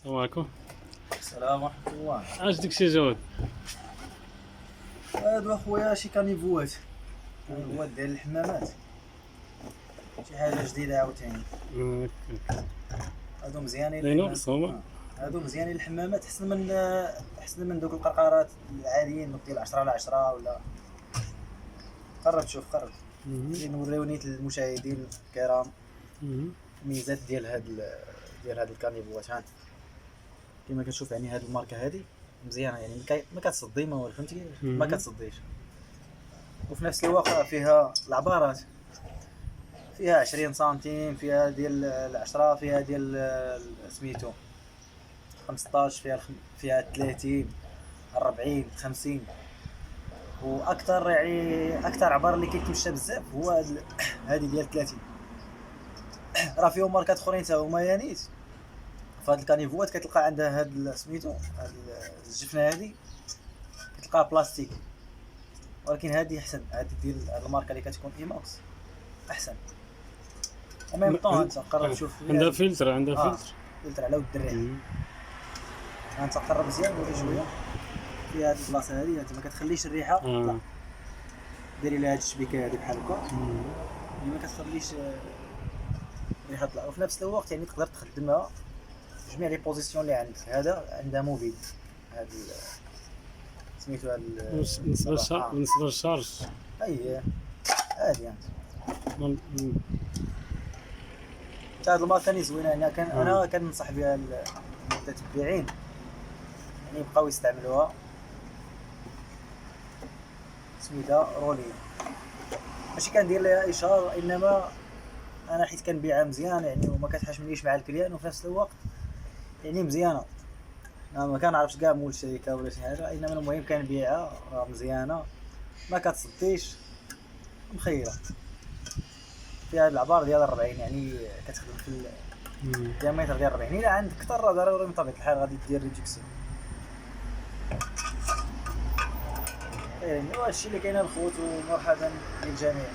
السلام عليكم. السلام ورحمة الله. اش داكشي جواد؟ هادو اخويا شي كانيفوات ديال الحمامات، شي حاجة جديدة عاوتاني. هادو مزيانين لينوكس هما؟ هادو مزيانين الحمامات، احسن من دوك القرقرات العاديين ديال 10/10 ولا. قرب شوف قرب نوريو نيت للمشاهدين الكرام الميزات ديال هاد الكانيفوات. ها كما كتشوف يعني هاد الماركة هادي مزيانه، يعني ما كتصدي ما والو، فهمتي كيفاش ما كتصديش، وفي نفس الوقت فيها العبارات، فيها 20 سنتيم، فيها ديال العشرة، فيها ديال سميتو 15، فيها 30 40 50، واكثر يعني اكثر عبار اللي كيتمشى بزاف هو هادي ديال 30. راه فيهم ماركات اخرين حتى هما يانيت فهاد الكانيفوات كتلقى عندها هاد سميتو هاد الجفنه هادي كتلقاها بلاستيك، ولكن هادي احسن، هادي ديال هاد الماركه اللي كتكون ايماكس احسن. وميم طون انت قرب تشوف عندها فلتر، عندها فلتر على ود الريح. انت قرب مزيان وري شويه فيها هاد البلاصه هادي، انت ما كتخليش الريحه تطلع، ديري لها هاد الشبيكه هادي بحال هكا اللي ما كتخليش الريحه تطلع، وفي نفس الوقت يعني تقدر تخدمها جميع لي بوزيسيون اللي عندك. هذا عندها موفيد، هاد سميتو هاد بالنسبه للشارج اي عادي يعني. هاد الماركه ني زوينه، انا كننصح بها المتتبعين يعني يبقاو يستعملوها. سميتها رولي، ماشي كندير لها اشهار، انما انا حيت كنبيعها مزيان يعني وما كتحاشمنيش مع الكليان، وفي نفس الوقت يعني مزيانه. انا ما كنعرفش كاع مول الشركه ولا شي حاجه، انما المهم كنبيعها راه مزيانه ما كتصديش، مخيره فيها العبار ديال 40، يعني كتخدم في الديامتر ديال 40. الا عندك كثر راه ضروري بطبيعه الحال غادي دير ريدكسيون. يعني هادشي اللي كاين الخوت، ومرحبا للجميع.